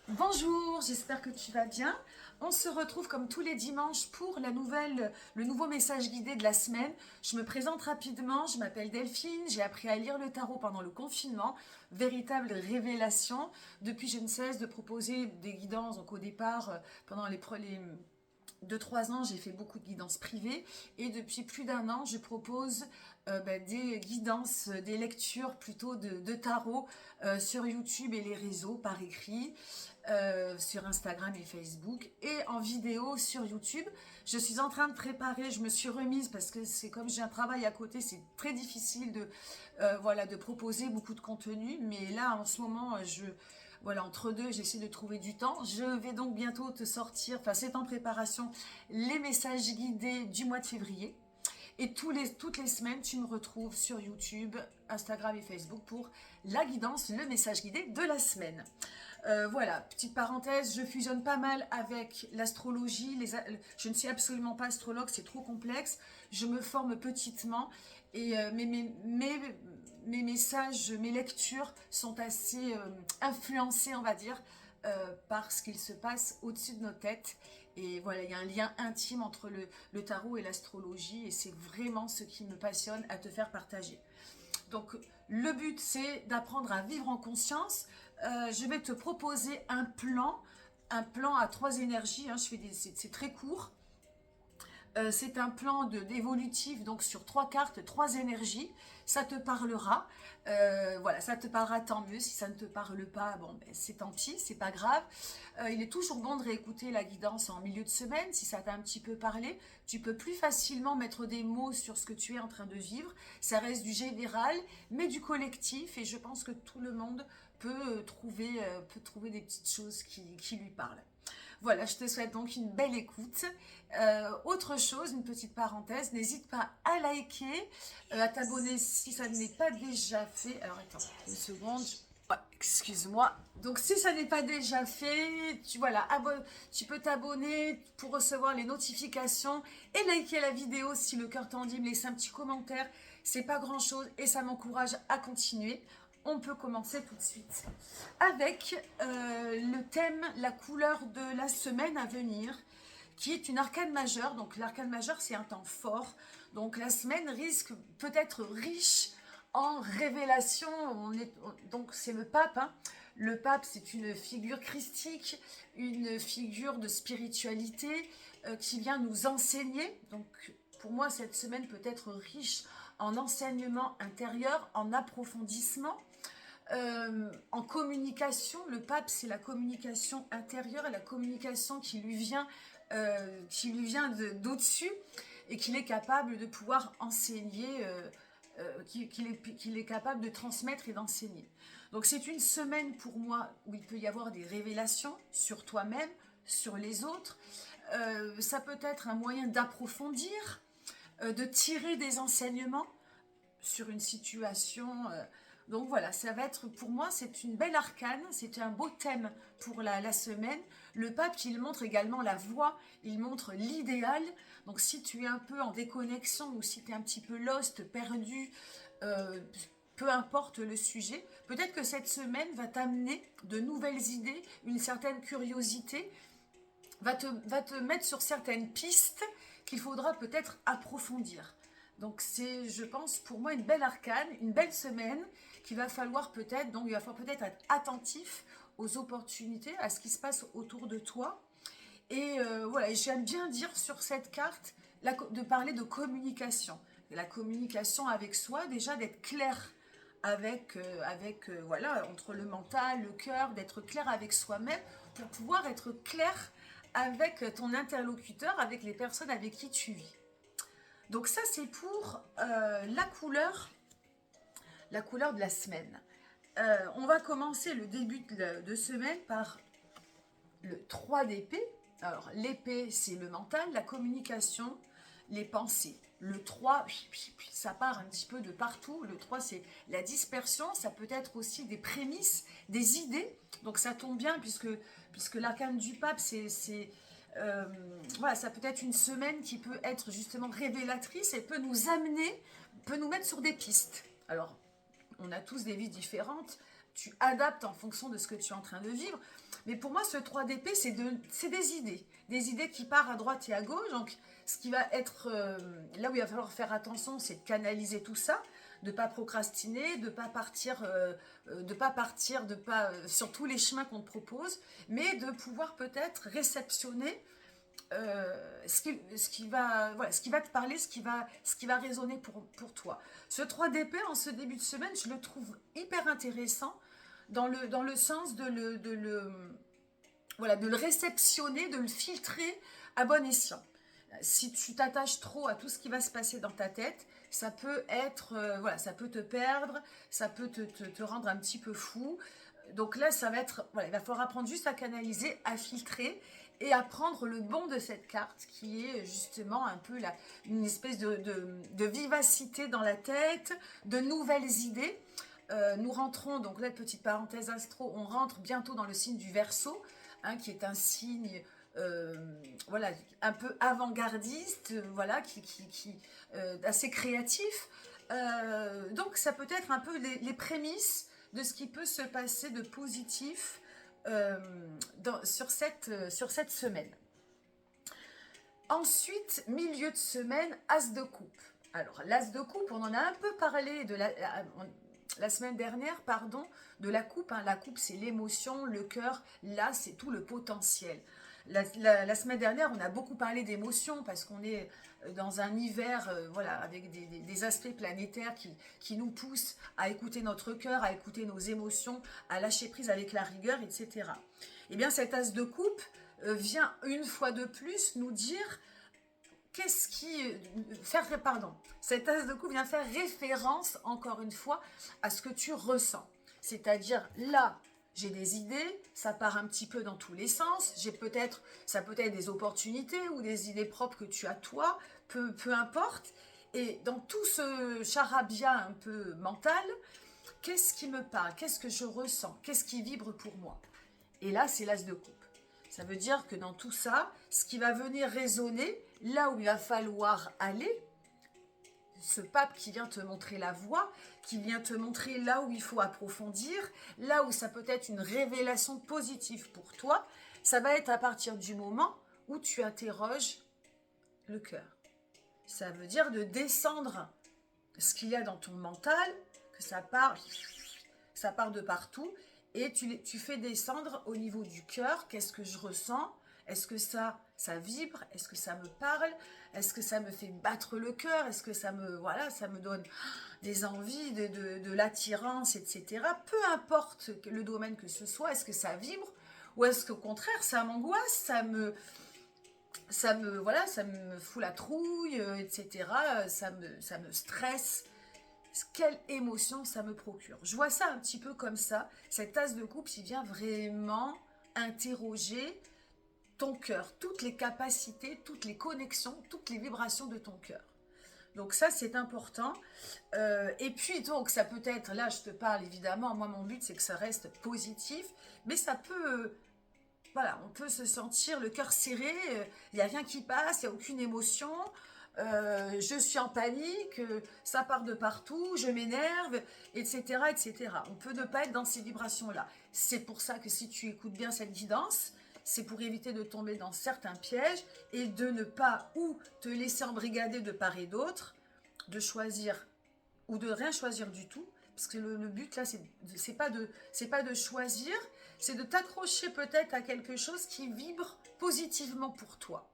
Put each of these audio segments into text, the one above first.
Bonjour, j'espère que tu vas bien. On se retrouve comme tous les dimanches pour le nouveau message guidé de la semaine. Je me présente rapidement, je m'appelle Delphine, j'ai appris à lire le tarot pendant le confinement, véritable révélation. Depuis, je ne cesse de proposer des guidances. Donc au départ, pendant les 2-3 ans, j'ai fait beaucoup de guidances privées et depuis plus d'un an, je propose des guidances, des lectures plutôt de tarot sur YouTube et les réseaux par écrit, sur Instagram et Facebook et en vidéo sur YouTube. Je suis en train de préparer, je me suis remise parce que c'est comme j'ai un travail à côté, c'est très difficile de proposer beaucoup de contenu. Mais là, en ce moment, voilà, entre deux, j'essaie de trouver du temps. Je vais donc bientôt te sortir, enfin c'est en préparation, les messages guidés du mois de février. Et toutes les semaines, tu me retrouves sur YouTube, Instagram et Facebook pour la guidance, le message guidé de la semaine. Voilà, petite parenthèse, je fusionne pas mal avec l'astrologie. Je ne suis absolument pas astrologue, c'est trop complexe. Je me forme petitement et mes messages, mes lectures sont assez influencés, on va dire, par ce qu'il se passe au-dessus de nos têtes. Et voilà, il y a un lien intime entre le tarot et l'astrologie et c'est vraiment ce qui me passionne à te faire partager. Donc, le but, c'est d'apprendre à vivre en conscience. Je vais te proposer un plan à trois énergies. Hein, c'est très court. C'est un plan d'évolutif, donc sur trois cartes, trois énergies. Ça te parlera. Voilà, ça te parlera, tant mieux. Si ça ne te parle pas, bon, ben, c'est tant pis, c'est pas grave. Il est toujours bon de réécouter la guidance en milieu de semaine. Si ça t'a un petit peu parlé, tu peux plus facilement mettre des mots sur ce que tu es en train de vivre. Ça reste du général, mais du collectif. Et je pense que tout le monde peut trouver des petites choses qui lui parlent. Voilà, je te souhaite donc une belle écoute. Autre chose, une petite parenthèse, n'hésite pas à liker, à t'abonner si ça n'est pas déjà fait. Alors attends, une seconde. Ouais, excuse-moi. Donc si ça n'est pas déjà fait, tu peux t'abonner pour recevoir les notifications et liker la vidéo si le cœur t'en dit, me laisser un petit commentaire. C'est pas grand-chose et ça m'encourage à continuer. On peut commencer tout de suite avec le thème, la couleur de la semaine à venir, qui est une arcane majeure. Donc l'arcane majeure, c'est un temps fort. Donc la semaine risque peut-être riche en révélations. Donc c'est le pape. Hein. Le pape, c'est une figure christique, une figure de spiritualité qui vient nous enseigner. Donc pour moi, cette semaine peut être riche en enseignement intérieur, en approfondissement. En communication, le pape, c'est la communication intérieure et la communication qui lui vient d'au-dessus et qu'il est capable de pouvoir enseigner, qu'il est capable de transmettre et d'enseigner. Donc c'est une semaine pour moi où il peut y avoir des révélations sur toi-même, sur les autres. Ça peut être un moyen d'approfondir, de tirer des enseignements sur une situation. Donc voilà, ça va être pour moi, c'est une belle arcane, c'est un beau thème pour la semaine. Le pape, il montre également la voie, il montre l'idéal. Donc si tu es un peu en déconnexion ou si tu es un petit peu lost, perdu, euh, peu importe le sujet, peut-être que cette semaine va t'amener de nouvelles idées, une certaine curiosité, va te mettre sur certaines pistes qu'il faudra peut-être approfondir. Donc c'est, je pense, pour moi une belle arcane, une belle semaine qu'il va falloir peut-être, donc il va falloir peut-être être attentif aux opportunités, à ce qui se passe autour de toi. Et voilà, j'aime bien dire sur cette carte de parler de communication. La communication avec soi, déjà d'être clair voilà, entre le mental, le cœur, d'être clair avec soi-même pour pouvoir être clair avec ton interlocuteur, avec les personnes avec qui tu vis. Donc ça, c'est pour la couleur de la semaine. On va commencer le début de semaine par le 3 d'épée. Alors, l'épée, c'est le mental, la communication, les pensées. Le 3, ça part un petit peu de partout. Le 3, c'est la dispersion. Ça peut être aussi des prémices, des idées. Donc, ça tombe bien puisque l'arcane du pape, voilà, ça peut être une semaine qui peut être justement révélatrice et peut nous amener, peut nous mettre sur des pistes. Alors, on a tous des vies différentes, tu adaptes en fonction de ce que tu es en train de vivre. Mais pour moi, ce 3 d'épée, c'est des idées qui partent à droite et à gauche. Donc, ce qui va être là où il va falloir faire attention, c'est de canaliser tout ça, de ne pas procrastiner, de ne pas partir, sur tous les chemins qu'on te propose, mais de pouvoir peut-être réceptionner ce qui va te parler, ce qui va résonner pour toi. Ce 3 d'épée, en ce début de semaine, je le trouve hyper intéressant dans le sens de le réceptionner, de le filtrer à bon escient. Si tu t'attaches trop à tout ce qui va se passer dans ta tête, ça peut ça peut te perdre, ça peut te rendre un petit peu fou. Donc là, il va falloir apprendre juste à canaliser, à filtrer et à prendre le bon de cette carte qui est justement un peu une espèce de vivacité dans la tête, de nouvelles idées. Nous rentrons, donc là, petite parenthèse astro, on rentre bientôt dans le signe du Verseau, hein, qui est un signe un peu avant-gardiste, assez créatif. Donc ça peut être un peu les prémices de ce qui peut se passer de positif sur cette semaine. Ensuite, milieu de semaine, As de coupe. Alors, l'As de coupe, on en a un peu parlé la semaine dernière, de la coupe. Hein. La coupe, c'est l'émotion, le cœur. Là, c'est tout le potentiel. La semaine dernière, on a beaucoup parlé d'émotions parce qu'on est dans un hiver avec des aspects planétaires qui nous poussent à écouter notre cœur, à écouter nos émotions, à lâcher prise avec la rigueur, etc. Eh bien, cet As de coupe vient une fois de plus nous dire cet As de coupe vient faire référence, encore une fois, à ce que tu ressens. C'est-à-dire, là, j'ai des idées, ça part un petit peu dans tous les sens, ça peut être des opportunités ou des idées propres que tu as toi, peu importe. Et dans tout ce charabia un peu mental, qu'est-ce qui me parle? Qu'est-ce que je ressens? Qu'est-ce qui vibre pour moi? Et là, c'est l'As de coupe. Ça veut dire que dans tout ça, ce qui va venir résonner, là où il va falloir aller, ce pape qui vient te montrer la voie, qui vient te montrer là où il faut approfondir, là où ça peut être une révélation positive pour toi, ça va être à partir du moment où tu interroges le cœur. Ça veut dire de descendre ce qu'il y a dans ton mental, que ça part de partout, et tu fais descendre au niveau du cœur, qu'est-ce que je ressens? Est-ce que ça vibre? Est-ce que ça me parle? Est-ce que ça me fait battre le cœur? Est-ce que ça me donne des envies, de l'attirance, etc. Peu importe le domaine que ce soit, est-ce que ça vibre? Ou est-ce qu'au contraire, ça m'angoisse, ça me fout la trouille, etc. Ça me stresse. Quelle émotion ça me procure? Je vois ça un petit peu comme ça. Cette As de coupe, il vient vraiment interroger ton cœur, toutes les capacités, toutes les connexions, toutes les vibrations de ton cœur. Donc ça, c'est important. Et puis, donc, ça peut être, là, je te parle évidemment, moi, mon but, c'est que ça reste positif, mais ça peut... on peut se sentir le cœur serré, il n'y a rien qui passe, il n'y a aucune émotion, je suis en panique, ça part de partout, je m'énerve, etc., etc. On peut ne pas être dans ces vibrations-là. C'est pour ça que si tu écoutes bien cette guidance, c'est pour éviter de tomber dans certains pièges et de ne pas ou te laisser embrigader de part et d'autre, de choisir ou de rien choisir du tout, parce que le but là, c'est pas de choisir, c'est de t'accrocher peut-être à quelque chose qui vibre positivement pour toi.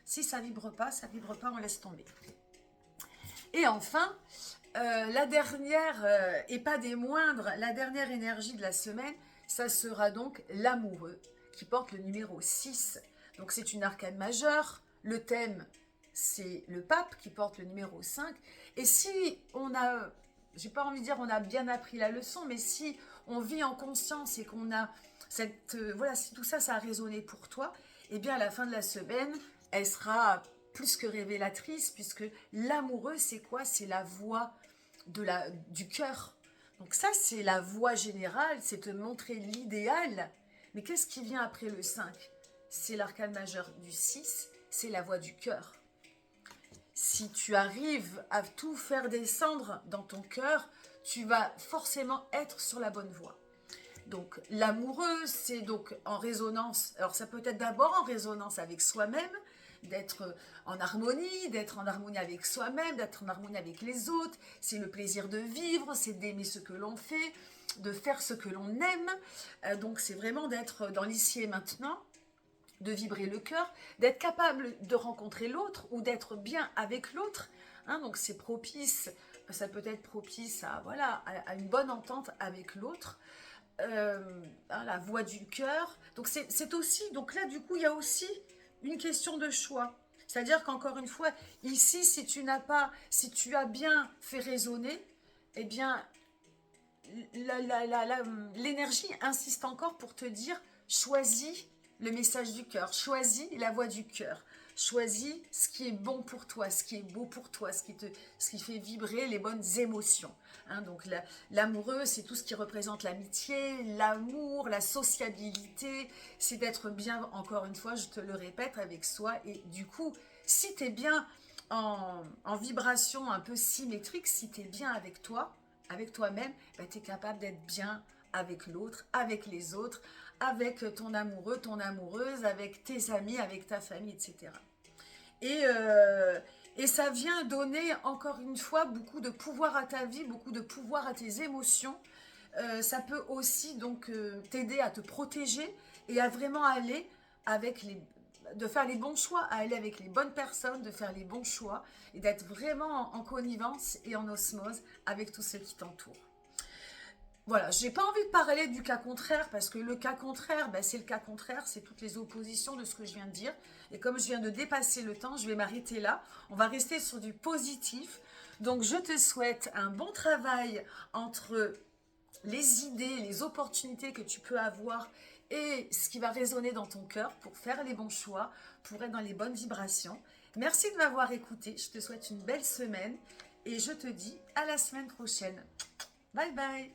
Si ça vibre pas, on laisse tomber. Et enfin, la dernière, et pas des moindres, la dernière énergie de la semaine, ça sera donc l'amoureux, qui porte le numéro 6. Donc c'est une arcane majeure, le thème c'est le pape qui porte le numéro 5. Et si on a, j'ai pas envie de dire on a bien appris la leçon, mais si on vit en conscience et qu'on a si tout ça, ça a résonné pour toi, eh bien à la fin de la semaine, elle sera plus que révélatrice, puisque l'amoureux, c'est quoi? C'est la voix du cœur. Donc ça, c'est la voie générale, c'est te montrer l'idéal. Mais qu'est-ce qui vient après le 5? C'est l'arcane majeur du 6, c'est la voix du cœur. Si tu arrives à tout faire descendre dans ton cœur, tu vas forcément être sur la bonne voie. Donc l'amoureux, c'est donc en résonance, alors ça peut être d'abord en résonance avec soi-même, d'être en harmonie avec soi-même, d'être en harmonie avec les autres, c'est le plaisir de vivre, c'est d'aimer ce que l'on fait, de faire ce que l'on aime, donc c'est vraiment d'être dans l'ici et maintenant, de vibrer le cœur, d'être capable de rencontrer l'autre ou d'être bien avec l'autre, hein, donc c'est propice, ça peut être propice à, voilà, à une bonne entente avec l'autre, la voix du cœur. Donc c'est aussi, donc là du coup il y a aussi une question de choix. C'est-à-dire qu'encore une fois, ici si tu n'as pas, si tu as bien fait résonner, eh bien l'énergie insiste encore pour te dire choisis le message du cœur, choisis la voix du cœur, choisis ce qui est bon pour toi, ce qui est beau pour toi, ce qui fait vibrer les bonnes émotions. Hein, donc l'amoureux, c'est tout ce qui représente l'amitié, l'amour, la sociabilité, c'est d'être bien, encore une fois, je te le répète, avec soi. Et du coup, si tu es bien en vibration un peu symétrique, si tu es bien avec toi, avec toi-même, ben, tu es capable d'être bien avec l'autre, avec les autres, avec ton amoureux, ton amoureuse, avec tes amis, avec ta famille, etc. Et ça vient donner, encore une fois, beaucoup de pouvoir à ta vie, beaucoup de pouvoir à tes émotions. Ça peut aussi donc t'aider à te protéger et à vraiment aller avec de faire les bons choix, à aller avec les bonnes personnes, de faire les bons choix et d'être vraiment en connivence et en osmose avec tous ceux qui t'entourent. Voilà, j'ai pas envie de parler du cas contraire parce que le cas contraire, ben, c'est le cas contraire, c'est toutes les oppositions de ce que je viens de dire. Et comme je viens de dépasser le temps, je vais m'arrêter là. On va rester sur du positif. Donc je te souhaite un bon travail entre les idées, les opportunités que tu peux avoir et ce qui va résonner dans ton cœur pour faire les bons choix, pour être dans les bonnes vibrations. Merci de m'avoir écouté. Je te souhaite une belle semaine et je te dis à la semaine prochaine. Bye bye.